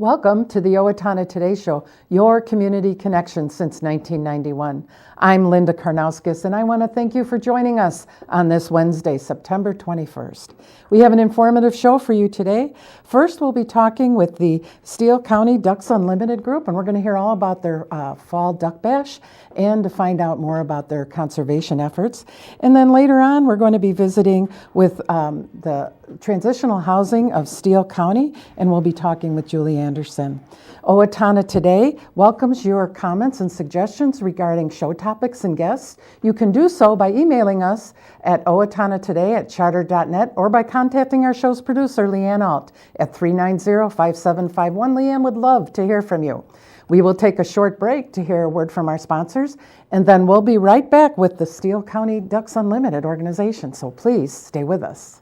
Welcome to the Owatonna Today Show, your community connection since 1991. I'm Linda Karauskas, and I want to thank you for joining us on this Wednesday, September 21st. We have an informative show for you today. First, we'll be talking with the Steele County Ducks Unlimited group, and we're going to hear all about their fall duck bash and to find out more about their conservation efforts. And then later on, we're going to be visiting with the Transitional Housing of Steele County, and we'll be talking with Julie Anderson. Owatonna Today welcomes your comments and suggestions regarding show topics and guests. You can do so by emailing us at owatonnatoday@charter.net or by contacting our show's producer, Leanne Alt, at 390-5751. Leanne would love to hear from you. We will take a short break to hear a word from our sponsors, and then we'll be right back with the Steele County Ducks Unlimited organization, so please stay with us.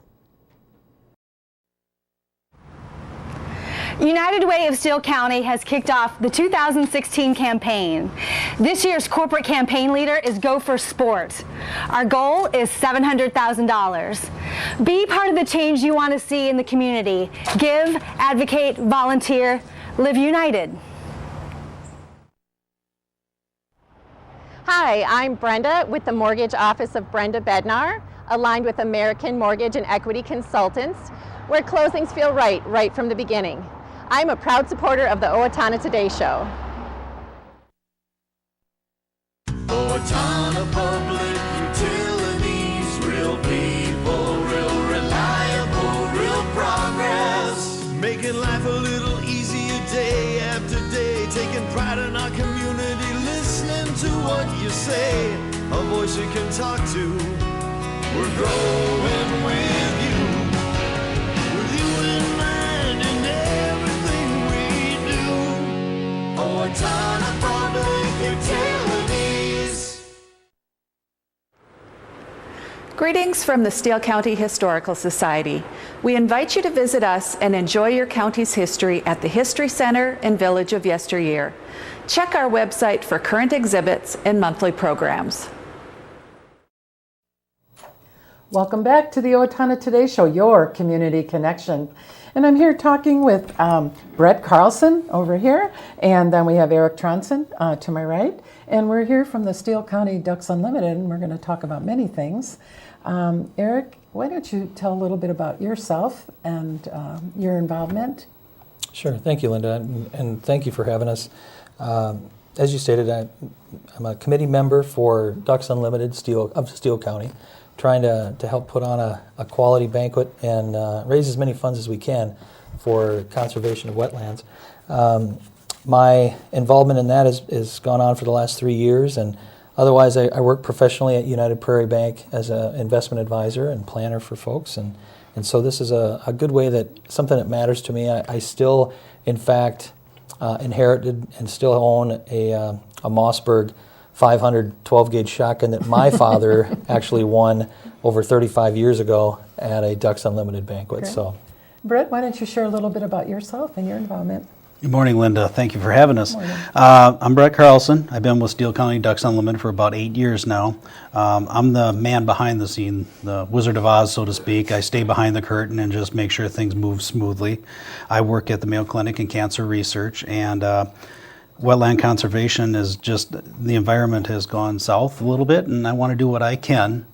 United Way of Steele County has kicked off the 2016 campaign. This year's corporate campaign leader is Go for Sport. Our goal is $700,000. Be part of the change you want to see in the community. Give, advocate, volunteer, live united. Hi, I'm Brenda with the Mortgage Office of Brenda Bednar, aligned with American Mortgage and Equity Consultants, where closings feel right from the beginning. I'm a proud supporter of the Owatonna Today Show. Owatonna Public Utilities, real people, real reliable, real progress. Making life a little easier day after day, taking pride in our community, listening to what you say, a voice you can talk to. We're growing with you in mind in everything we do. Owatonna Public Utilities. Greetings from the Steele County Historical Society. We invite you to visit us and enjoy your county's history at the History Center and Village of Yesteryear. Check our website for current exhibits and monthly programs. Welcome back to the Owatonna Today Show, your community connection. And I'm here talking with Brett Carlson over here, and then we have Eric Thronson to my right. And we're here from the Steele County Ducks Unlimited, and we're going to talk about many things. Eric, why don't you tell a little bit about yourself and your involvement? Sure. Thank you, Linda, and thank you for having us. As you stated, I'm a committee member for Ducks Unlimited of Steele County, trying to help put on a quality banquet and raise as many funds as we can for conservation of wetlands. My involvement in that has gone on for the last 3 years, and otherwise I work professionally at United Prairie Bank as an investment advisor and planner for folks, and so this is a good way, something that matters to me. I still, in fact, inherited and still own a Mossberg 500 12-gauge shotgun that my father actually won over 35 years ago at a Ducks Unlimited banquet. Okay. So, Brett, why don't you share a little bit about yourself and your involvement? Good morning, Linda. Thank you for having us. Good morning. I'm Brett Carlson. I've been with Steele County Ducks Unlimited for about 8 years now. I'm the man behind the scene, the Wizard of Oz, so to speak. I stay behind the curtain and just make sure things move smoothly. I work at the Mayo Clinic in cancer research, and wetland conservation is just, the environment has gone south a little bit, and I want to do what I can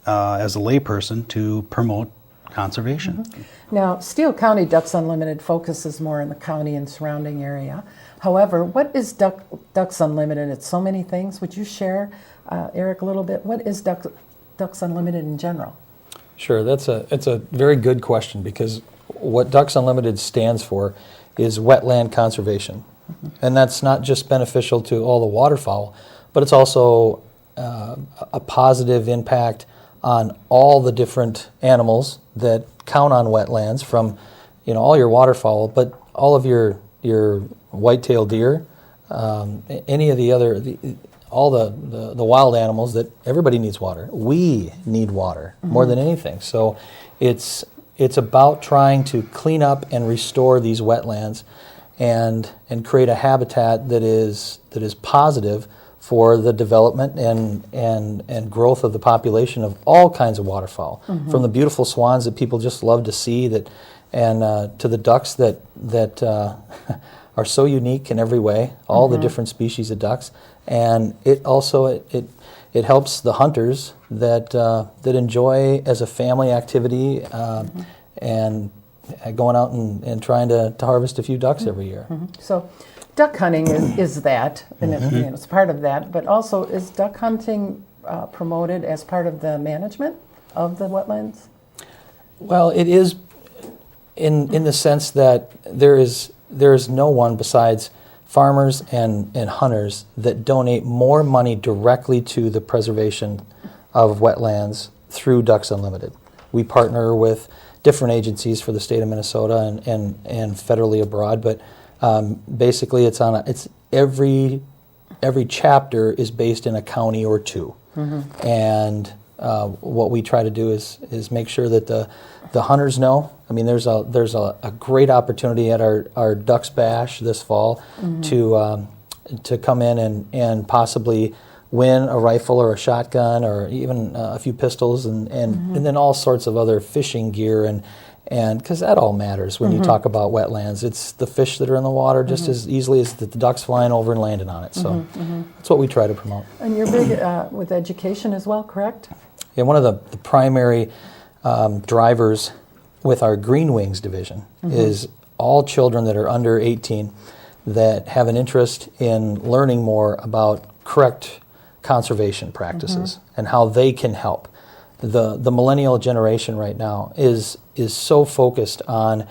as a layperson to promote conservation. Mm-hmm. Now, Steele County Ducks Unlimited focuses more in the county and surrounding area. However, what is Ducks Unlimited? It's so many things. Would you share, Eric, a little bit? What is Ducks Unlimited in general? sure, it's a very good question, because what Ducks Unlimited stands for is wetland conservation. Mm-hmm. And that's not just beneficial to all the waterfowl, but it's also a positive impact on all the different animals that count on wetlands, from all your waterfowl, but all of your white-tailed deer, any of the other, all the wild animals, that everybody needs water. We need water more than anything. So it's about trying to clean up and restore these wetlands and create a habitat that is positive for the development and growth of the population of all kinds of waterfowl, from the beautiful swans that people just love to see, and to the ducks that are so unique in every way, all the different species of ducks, and it also it helps the hunters that enjoy as a family activity and going out and trying to harvest a few ducks every year. So duck hunting is that, and it's part of that, but also is duck hunting promoted as part of the management of the wetlands? Well, it is in the sense that there is no one besides farmers and hunters that donate more money directly to the preservation of wetlands through Ducks Unlimited. We partner with different agencies for the state of Minnesota and federally abroad, but basically it's every chapter is based in a county or two, and what we try to do is make sure that the hunters know. I mean, there's a great opportunity at our Ducks Bash this fall to come in and possibly win a rifle or a shotgun or even a few pistols and then all sorts of other fishing gear and because that all matters when you talk about wetlands. It's the fish that are in the water just as easily as the ducks flying over and landing on it. So that's what we try to promote. And you're big with education as well, correct? Yeah, one of the primary drivers with our Green Wings division is all children that are under 18 that have an interest in learning more about correct conservation practices and how they can help. The millennial generation right now is so focused on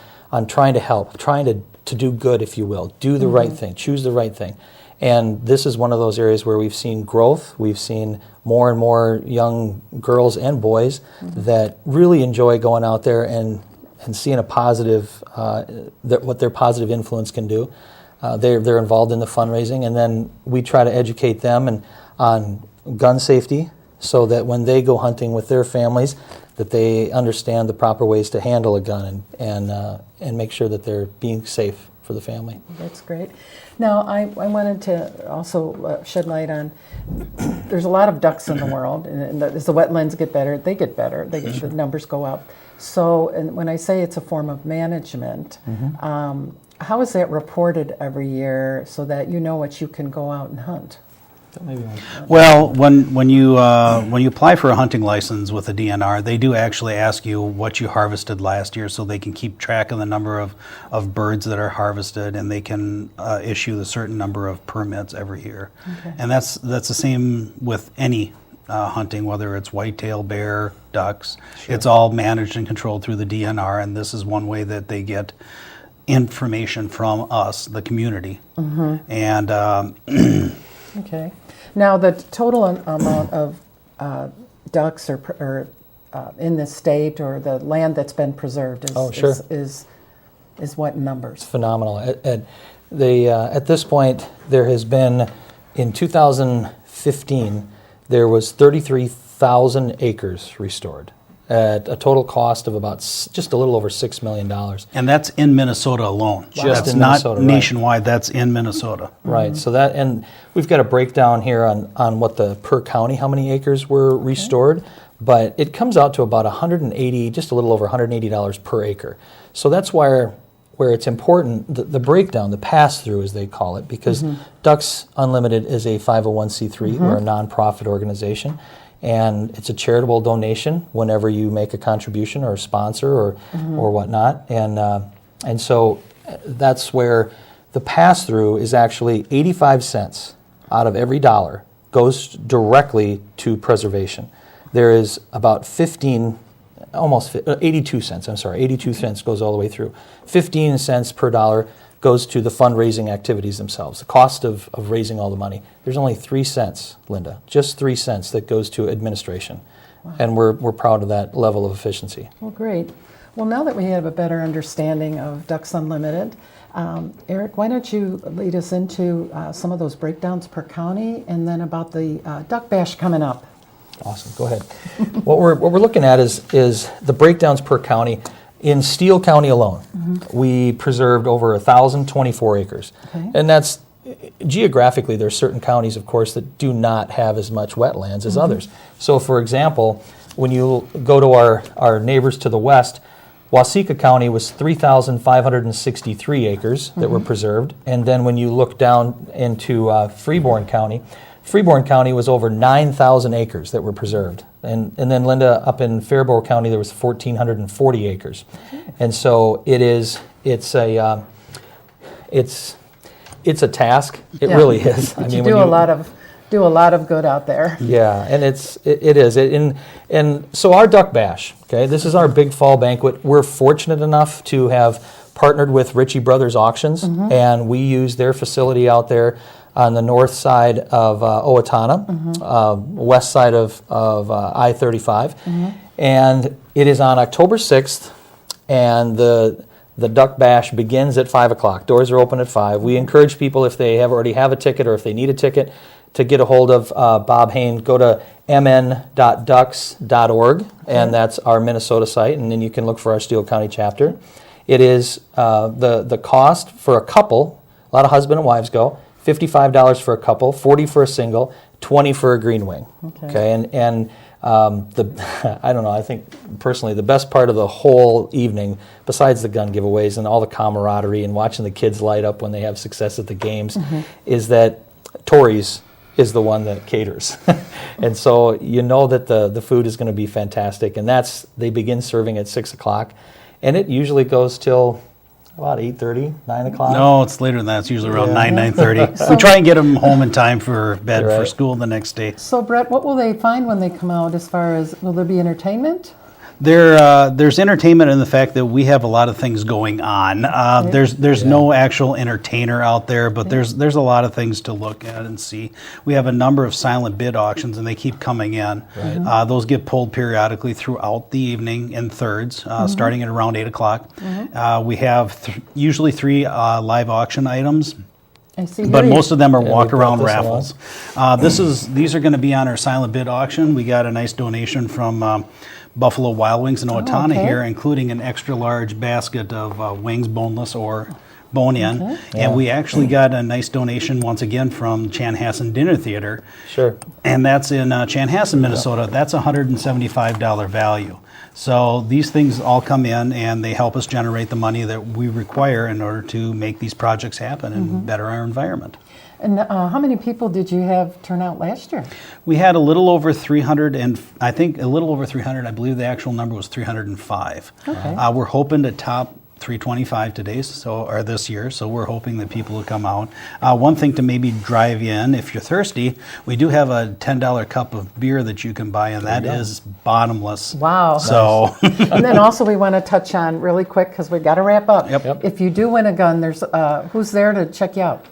trying to help, trying to do good, if you will, do the right thing, choose the right thing. And this is one of those areas where we've seen growth. We've seen more and more young girls and boys that really enjoy going out there and seeing a positive, what their positive influence can do. They're involved in the fundraising, and then we try to educate them on gun safety so that when they go hunting with their families, that they understand the proper ways to handle a gun and make sure that they're being safe for the family. That's great. Now, I wanted to also shed light on, there's a lot of ducks in the world, and as the wetlands get better, the numbers go up. So, and when I say it's a form of management, how is that reported every year so that you know what you can go out and hunt? Well, when you apply for a hunting license with the DNR, they do actually ask you what you harvested last year, so they can keep track of the number of birds that are harvested, and they can issue a certain number of permits every year. Okay. And that's the same with any hunting, whether it's whitetail, bear, ducks. Sure. It's all managed and controlled through the DNR, and this is one way that they get information from us, the community. And okay. Now, the total amount of ducks are in the state or the land that's been preserved is what numbers? It's phenomenal. At this point, there has been, in 2015, there was 33,000 acres restored at a total cost of about just a little over $6 million. And that's in Minnesota alone. Just that's in not Minnesota, nationwide, that's in Minnesota. Right, so that, and we've got a breakdown here on what the per county, how many acres were restored, but it comes out to about $180, just a little over $180 per acre. So that's where it's important, the breakdown, the pass-through as they call it, because Ducks Unlimited is a 501c3, we're a nonprofit organization. And it's a charitable donation whenever you make a contribution or a sponsor or whatnot. And so that's where the pass-through is actually 85 cents out of every dollar goes directly to preservation. There is about 82 cents, 82 cents goes all the way through. 15 cents per dollar goes to the fundraising activities themselves, the cost of raising all the money. There's only 3 cents, Linda, just 3 cents that goes to administration. Wow. And we're proud of that level of efficiency. Well, great. Well, now that we have a better understanding of Ducks Unlimited, Eric, why don't you lead us into some of those breakdowns per county and then about the Duck Bash coming up. Awesome, go ahead. What we're looking at is the breakdowns per county. In Steele County alone, we preserved over 1,024 acres. Okay. And that's geographically, there are certain counties, of course, that do not have as much wetlands as others. So, for example, when you go to our neighbors to the west, Waseca County was 3,563 acres that were preserved. And then when you look down into Freeborn County was over 9,000 acres that were preserved. And then, Linda, up in Faribault County, there was 1,440 acres. And so it's a task. It really is. But you do a lot of good out there. Yeah, and it is. And so our Duck Bash, okay, this is our big fall banquet. We're fortunate enough to have partnered with Ritchie Brothers Auctions, and we use their facility out there on the north side of Owatonna, west side of I-35. And it is on October 6th, and the Duck Bash begins at 5 o'clock. Doors are open at 5. We encourage people, if they already have a ticket or if they need a ticket, to get a hold of Bob Hain. Go to mn.ducks.org, and that's our Minnesota site, and then you can look for our Steele County chapter. It is the cost for a couple, a lot of husband and wives go, $55 for a couple, $40 for a single, $20 for a green wing. Okay, and I don't know, I think personally the best part of the whole evening, besides the gun giveaways and all the camaraderie and watching the kids light up when they have success at the games, is that Tori's is the one that caters. And so you know that the food is going to be fantastic, and they begin serving at 6 o'clock, and it usually goes till about 8:30, 9 o'clock. No, it's later than that. It's usually around 9:30. We try and get them home in time for bed for school the next day. So, Brett, what will they find when they come out as far as, will there be entertainment? There's entertainment in the fact that we have a lot of things going on. There's no actual entertainer out there, but there's a lot of things to look at and see. We have a number of silent bid auctions, and they keep coming in. Those get pulled periodically throughout the evening in thirds, starting at around 8 o'clock. We have usually 3 live auction items. I see. But most of them are walk-around raffles. These are going to be on our silent bid auction. We got a nice donation from Buffalo Wild Wings in Owatonna here, including an extra large basket of wings, boneless or bone-in. And we actually got a nice donation once again from Chanhassen Dinner Theater. Sure. And that's in Chanhassen, Minnesota. That's a $175 value. So these things all come in, and they help us generate the money that we require in order to make these projects happen and better our environment. And how many people did you have turn out last year? We had a little over 300, and I think a little over 300. I believe the actual number was 305. Okay. We're hoping to top 325 today, or this year, so we're hoping that people will come out. One thing to maybe drive in, if you're thirsty, we do have a $10 cup of beer that you can buy, and that is bottomless. Wow. So, And then also we want to touch on really quick, because we've got to wrap up. If you do win a gun, there's who's there to check you out?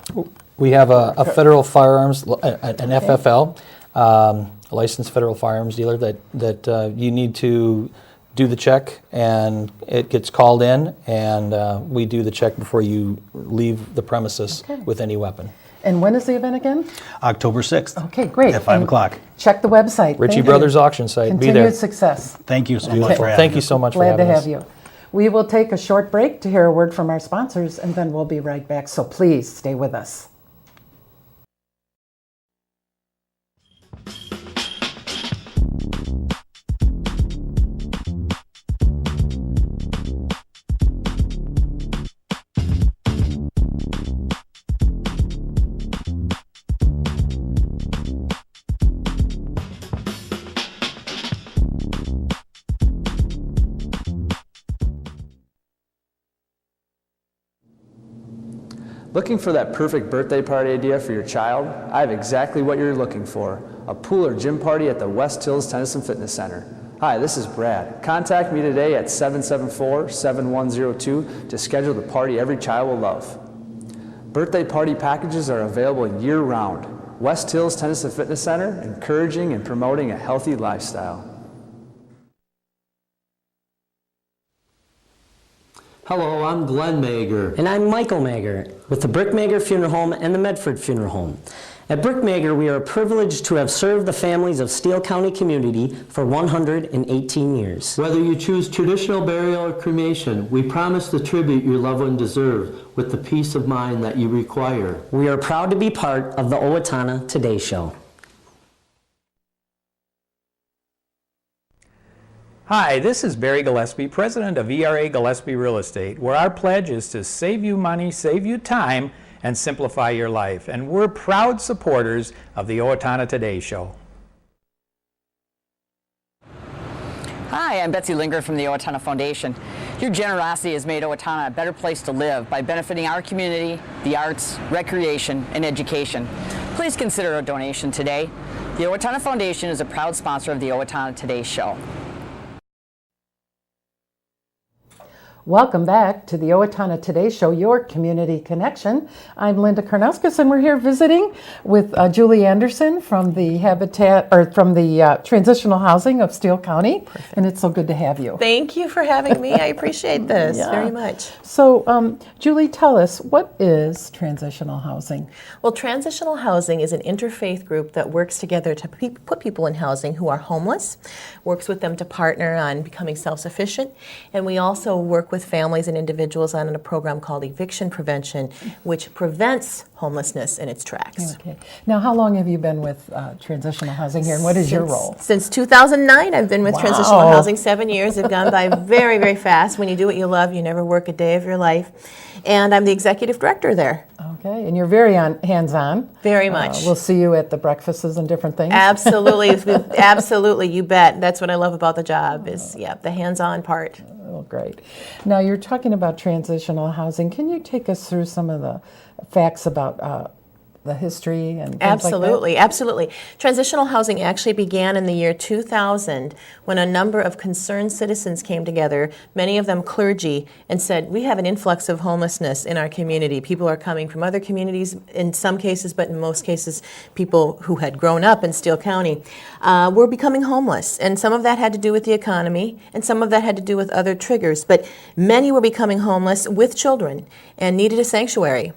We have a federal firearms, an FFL, a licensed federal firearms dealer that you need to do the check, and it gets called in, and we do the check before you leave the premises with any weapon. And when is the event again? October 6th. Okay, great. At 5 o'clock. Check the website. Ritchie Brothers Auction Site. Be there. Continued success. Thank you so much for having us. Thank you so much for Glad having to us. have you. We will take a short break to hear a word from our sponsors, and then we'll be right back. So please stay with us. Looking for that perfect birthday party idea for your child? I have exactly what you're looking for, a pool or gym party at the West Hills Tennis and Fitness Center. Hi, this is Brad. Contact me today at 774-7102 to schedule the party every child will love. Birthday party packages are available year-round. West Hills Tennis and Fitness Center, encouraging and promoting a healthy lifestyle. Hello, I'm Glenn Mager. And I'm Michael Mager with the Brick Mager Funeral Home and the Medford Funeral Home. At Brickmaker, we are privileged to have served the families of Steele County community for 118 years. Whether you choose traditional burial or cremation, we promise the tribute your loved one deserves with the peace of mind that you require. We are proud to be part of the Owatonna Today Show. Hi, this is Barry Gillespie, president of ERA Gillespie Real Estate, where our pledge is to save you money, save you time, and simplify your life. And we're proud supporters of the Owatonna Today Show. Hi, I'm Betsy Linger from the Owatonna Foundation. Your generosity has made Owatonna a better place to live by benefiting our community, the arts, recreation, and education. Please consider a donation today. The Owatonna Foundation is a proud sponsor of the Owatonna Today Show. Welcome back to the Owatonna Today Show, your community connection. I'm Linda Karauskas, and we're here visiting with Julie Anderson from the Transitional Housing of Steele County. Perfect. And it's so good to have you. Thank you for having me. I appreciate this very much. So, Julie, tell us, what is Transitional Housing? Well, Transitional Housing is an interfaith group that works together to put people in housing who are homeless, works with them to partner on becoming self-sufficient, and we also work with families and individuals on a program called eviction prevention, which prevents homelessness in its tracks. Okay. Now, how long have you been with Transitional Housing here, and what is your role? Since 2009, I've been with Transitional Housing. 7 years have gone by very, very fast. When you do what you love, you never work a day of your life. And I'm the executive director there. Okay, and you're very hands-on. Very much. We'll see you at the breakfasts and different things. Absolutely, absolutely, you bet. That's what I love about the job is, the hands-on part. Oh, great. Now, you're talking about transitional housing. Can you take us through some of the facts about the history and things Absolutely, like that? Absolutely. Transitional housing actually began in the year 2000 when a number of concerned citizens came together, many of them clergy, and said, we have an influx of homelessness in our community. People are coming from other communities in some cases, but in most cases, people who had grown up in Steele County were becoming homeless. And some of that had to do with the economy, and some of that had to do with other triggers. But many were becoming homeless with children and needed a sanctuary.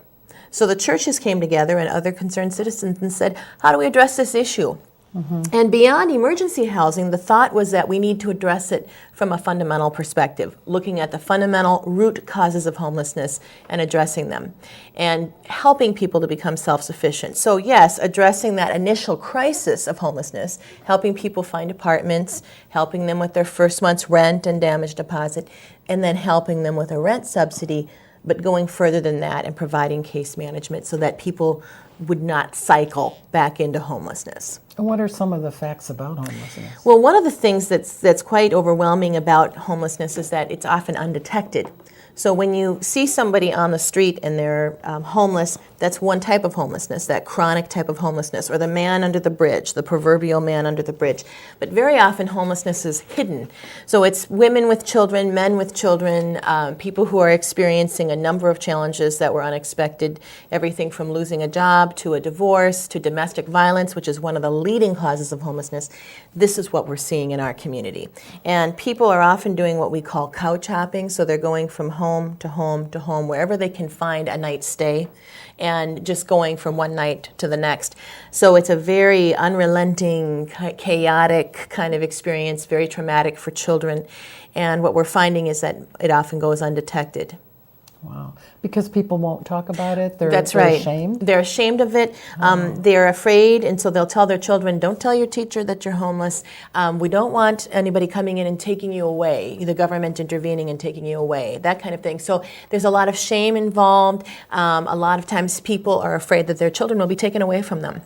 So the churches came together and other concerned citizens and said, how do we address this issue? Mm-hmm. And beyond emergency housing, the thought was that we need to address it from a fundamental perspective, looking at the fundamental root causes of homelessness and addressing them, and helping people to become self-sufficient. So yes, addressing that initial crisis of homelessness, helping people find apartments, helping them with their first month's rent and damage deposit, and then helping them with a rent subsidy, but going further than that and providing case management so that people would not cycle back into homelessness. And what are some of the facts about homelessness? Well, one of the things that's quite overwhelming about homelessness is that it's often undetected. So when you see somebody on the street and they're homeless, that's one type of homelessness, that chronic type of homelessness, or the man under the bridge, the proverbial man under the bridge. But very often homelessness is hidden. So it's women with children, men with children, people who are experiencing a number of challenges that were unexpected, everything from losing a job to a divorce to domestic violence, which is one of the leading causes of homelessness. This is what we're seeing in our community. And people are often doing what we call couch hopping, so they're going from home to home to home, wherever they can find a night's stay, and just going from one night to the next. So it's a very unrelenting, chaotic kind of experience, very traumatic for children. And what we're finding is that it often goes undetected. Wow. Because people won't talk about it? That's they're right. ashamed? They're ashamed of it. They're afraid, and so they'll tell their children, don't tell your teacher that you're homeless. We don't want anybody coming in and taking you away, the government intervening and taking you away, that kind of thing. So there's a lot of shame involved. A lot of times people are afraid that their children will be taken away from them.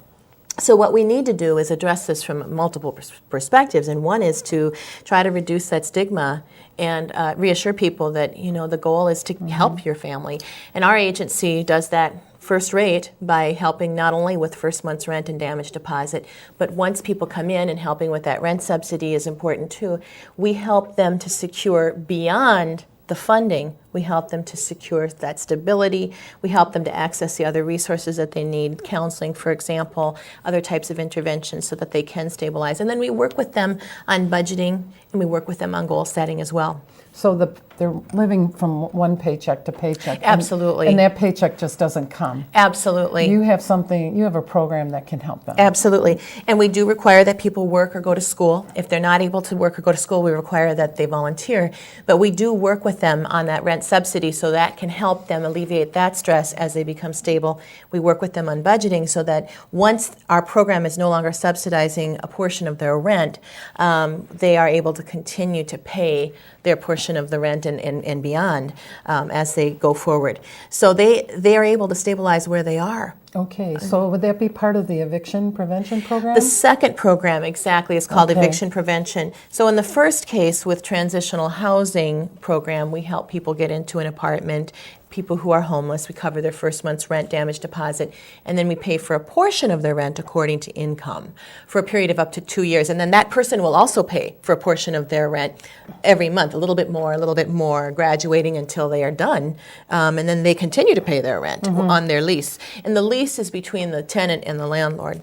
So what we need to do is address this from multiple perspectives, and one is to try to reduce that stigma and reassure people that, the goal is to help your family. And our agency does that first rate by helping not only with first month's rent and damage deposit, but once people come in and helping with that rent subsidy is important too. We help them to secure beyond the funding, We help them to secure that stability. We help them to access the other resources that they need, counseling, for example, other types of interventions so that they can stabilize. And then we work with them on budgeting, and we work with them on goal setting as well. So they're living from one paycheck to paycheck. Absolutely. And that paycheck just doesn't come. Absolutely. You have a program that can help them. Absolutely. And we do require that people work or go to school. If they're not able to work or go to school, we require that they volunteer. But we do work with them on that rent subsidy, so that can help them alleviate that stress as they become stable. We work with them on budgeting so that once our program is no longer subsidizing a portion of their rent, they are able to continue to pay their portion of the rent and beyond as they go forward. So they are able to stabilize where they are. Okay, so would that be part of the eviction prevention program? The second program, exactly, is called Okay. eviction prevention. So in the first case with Transitional Housing Program, we help people get into an apartment, people who are homeless. We cover their first month's rent, damage deposit, and then we pay for a portion of their rent according to income for a period of up to 2 years. And then that person will also pay for a portion of their rent every month, a little bit more, graduating until they are done. And then they continue to pay their rent on their lease. And the lease is between the tenant and the landlord.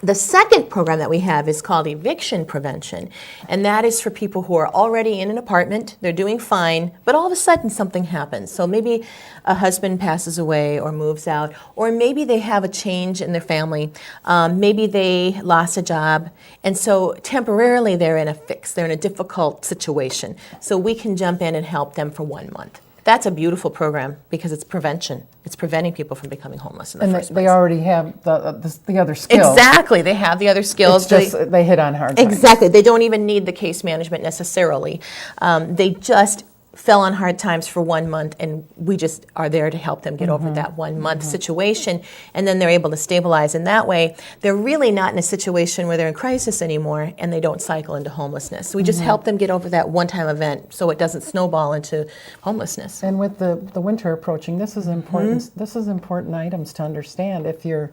The second program that we have is called eviction prevention, and that is for people who are already in an apartment, they're doing fine, but all of a sudden something happens. So maybe a husband passes away or moves out, or maybe they have a change in their family, maybe they lost a job, and so temporarily they're in a fix, they're in a difficult situation. So we can jump in and help them for 1 month. That's a beautiful program because it's prevention. It's preventing people from becoming homeless in the first place. They already have the other skills. Exactly. They have the other skills. It's just they hit on hard times. Exactly. They don't even need the case management necessarily. They just fell on hard times for 1 month, and we just are there to help them get over that 1 month situation, and then they're able to stabilize. And that way, they're really not in a situation where they're in crisis anymore, and they don't cycle into homelessness. So we just help them get over that one-time event so it doesn't snowball into homelessness. And with the winter approaching, this is important. This is important items to understand if you're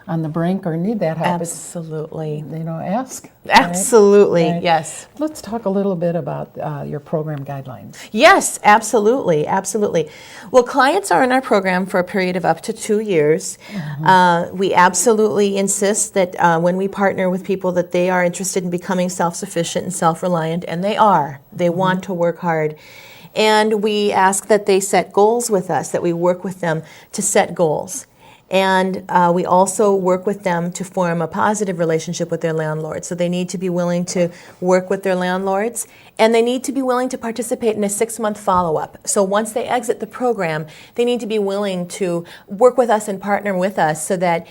on the brink or need that help. Absolutely. Ask. Absolutely, right? yes. Let's talk a little bit about your program guidelines. Yes, absolutely, absolutely. Well, clients are in our program for a period of up to 2 years. We absolutely insist that when we partner with people that they are interested in becoming self-sufficient and self-reliant, and they are. They want to work hard. And we ask that they set goals with us, that we work with them to set goals. And we also work with them to form a positive relationship with their landlord. So they need to be willing to work with their landlords, and they need to be willing to participate in a 6-month follow-up. So once they exit the program, they need to be willing to work with us and partner with us so that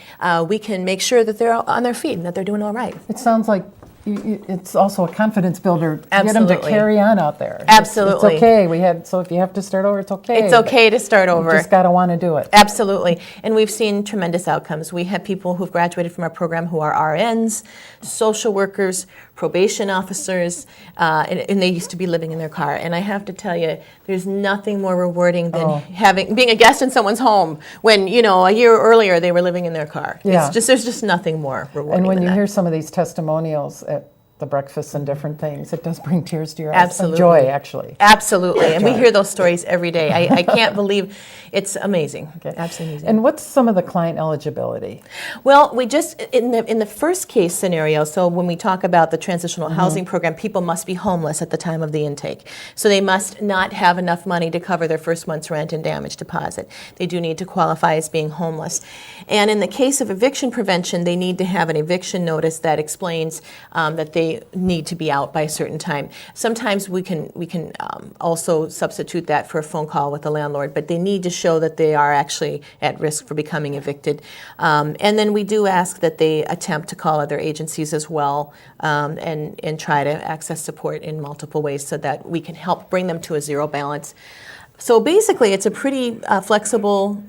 we can make sure that they're on their feet and that they're doing all right. It sounds like it's also a confidence builder to Absolutely. get them to carry on out there. Absolutely. It's okay. So if you have to start over, it's okay. It's okay to start over. You just got to want to do it. Absolutely. And we've seen tremendous outcomes. We have people who've graduated from our program who are RNs, social workers, probation officers, and they used to be living in their car. And I have to tell you, there's nothing more rewarding than being a guest in someone's home when, a year earlier they were living in their car. Yeah. There's just nothing more rewarding And when than you that. hear some of these testimonials at the breakfasts and different things, it does bring tears to your eyes. Absolutely. Joy, actually. Absolutely. And we Joy. hear those stories every day. I can't believe it's amazing. Okay. Absolutely amazing. And what's some of the client eligibility? Well, we just, in the first case scenario, so when we talk about the transitional housing program, people must be homeless at the time of the intake. So they must not have enough money to cover their first month's rent and damage deposit. They do need to qualify as being homeless. And in the case of eviction prevention, they need to have an eviction notice that explains that they need to be out by a certain time. Sometimes we can also substitute that for a phone call with the landlord, but they need to show that they are actually at risk for becoming evicted. And then we do ask that they attempt to call other agencies as well and try to access support in multiple ways so that we can help bring them to a zero balance. So basically, it's a pretty flexible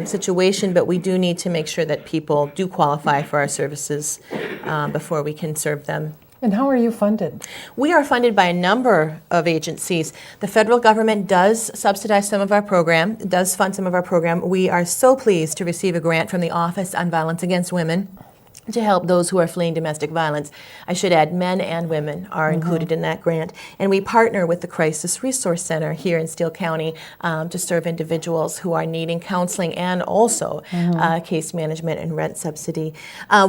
situation, but we do need to make sure that people do qualify for our services before we can serve them. And how are you funded? We are funded by a number of agencies. The federal government does subsidize some of our program, does fund some of our program. We are so pleased to receive a grant from the Office on Violence Against Women to help those who are fleeing domestic violence. I should add, men and women are included in that grant. And we partner with the Crisis Resource Center here in Steele County to serve individuals who are needing counseling and also case management and rent subsidy.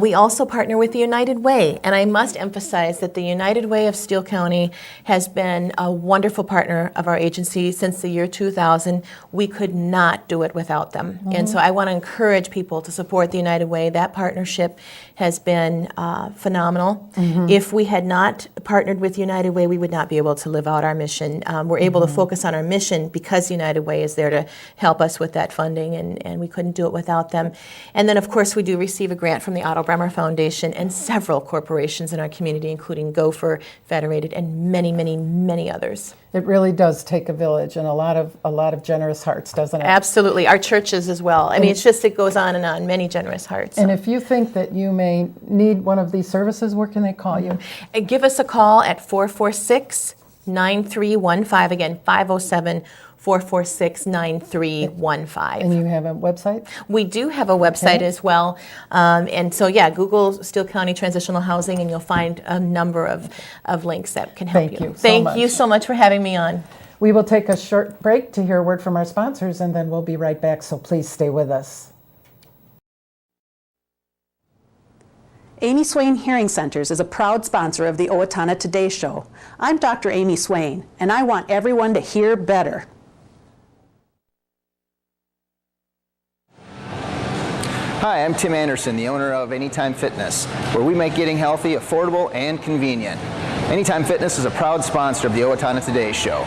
We also partner with the United Way, and I must emphasize that the United Way of Steele County has been a wonderful partner of our agency since the year 2000. We could not do it without them. And so I want to encourage people to support the United Way. That partnership has been phenomenal. If we had not partnered with United Way, we would not be able to live out our mission. We're able to focus on our mission because United Way is there to help us with that funding, and we couldn't do it without them. And then, of course, we do receive a grant from the Otto Bremer Foundation and several corporations in our community, including Gopher, Federated, and many, many, many others. It really does take a village and a lot of generous hearts, doesn't it? Absolutely. Our churches as well. I mean, it's just, it goes on and on, many generous hearts. And if you think that you may need one of these services, where can they call you? Give us a call at 446-9315. Again, 507-446-9315. And you have a website? We do have a website as well. And so, yeah, Google Steele County Transitional Housing, and you'll find a number of links that can help you. Thank you so much for having me on. We will take a short break to hear a word from our sponsors, and then we'll be right back, so please stay with us. Amy Swain Hearing Centers is a proud sponsor of the Owatonna Today Show. I'm Dr. Amy Swain, and I want everyone to hear better. Hi, I'm Tim Anderson, the owner of Anytime Fitness, where we make getting healthy affordable and convenient. Anytime Fitness is a proud sponsor of the Owatonna Today Show.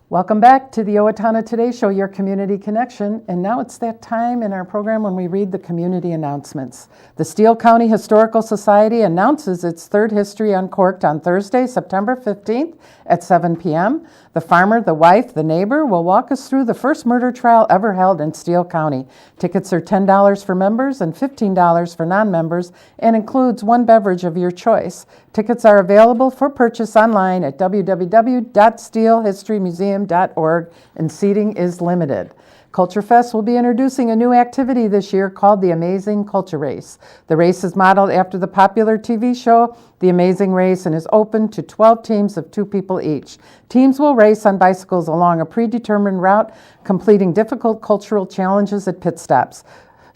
Welcome back to the Owatonna Today Show, your community connection. And now it's that time in our program when we read the community announcements. The Steele County Historical Society announces its third History Uncorked on Thursday, September 15th at 7 p.m. The farmer, the wife, the neighbor will walk us through the first murder trial ever held in Steele County. Tickets are $10 for members and $15 for non-members and includes one beverage of your choice. Tickets are available for purchase online at www.steelehistorymuseum.org, and seating is limited. Culture Fest will be introducing a new activity this year called the Amazing Culture Race. The race is modeled after the popular TV show The Amazing Race and is open to 12 teams of 2 people each. Teams will race on bicycles along a predetermined route, completing difficult cultural challenges at pit stops.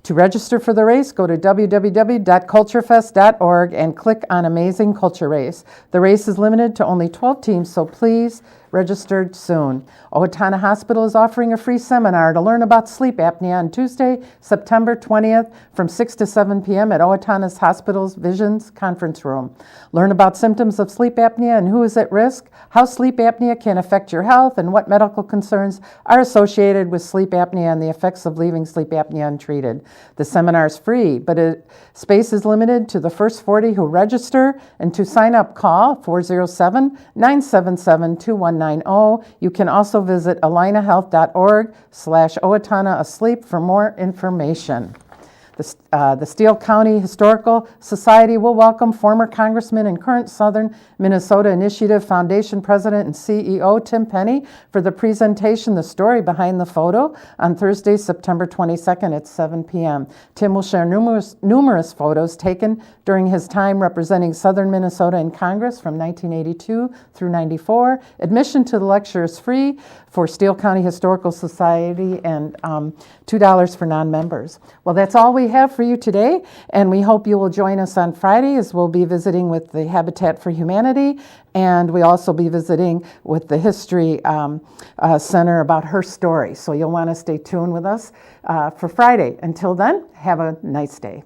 To register for the race, go to www.culturefest.org and click on Amazing Culture Race. The race is limited to only 12 teams, so please register soon. Owatonna Hospital is offering a free seminar to learn about sleep apnea on Tuesday, September 20th from 6 to 7 p.m. at Owatonna Hospital's Visions Conference Room. Learn about symptoms of sleep apnea and who is at risk, how sleep apnea can affect your health, and what medical concerns are associated with sleep apnea and the effects of leaving sleep apnea untreated. The seminar is free, but space is limited to the first 40 who register, and to sign up, call 407-977-2190. You can also visit alinahealth.org/Owatonna Asleep for more information. The Steele County Historical Society will welcome former Congressman and current Southern Minnesota Initiative Foundation President and CEO Tim Penny for the presentation, The Story Behind the Photo, on Thursday, September 22nd at 7 p.m. Tim will share numerous photos taken during his time representing Southern Minnesota in Congress from 1982 through 94. Admission to the lecture is free for Steele County Historical Society and $2 for non-members. Well, that's all we have for you today, and we hope you will join us on Friday as we'll be visiting with the Habitat for Humanity, and we'll also be visiting with the History Center about her story. So you'll want to stay tuned with us for Friday. Until then, have a nice day.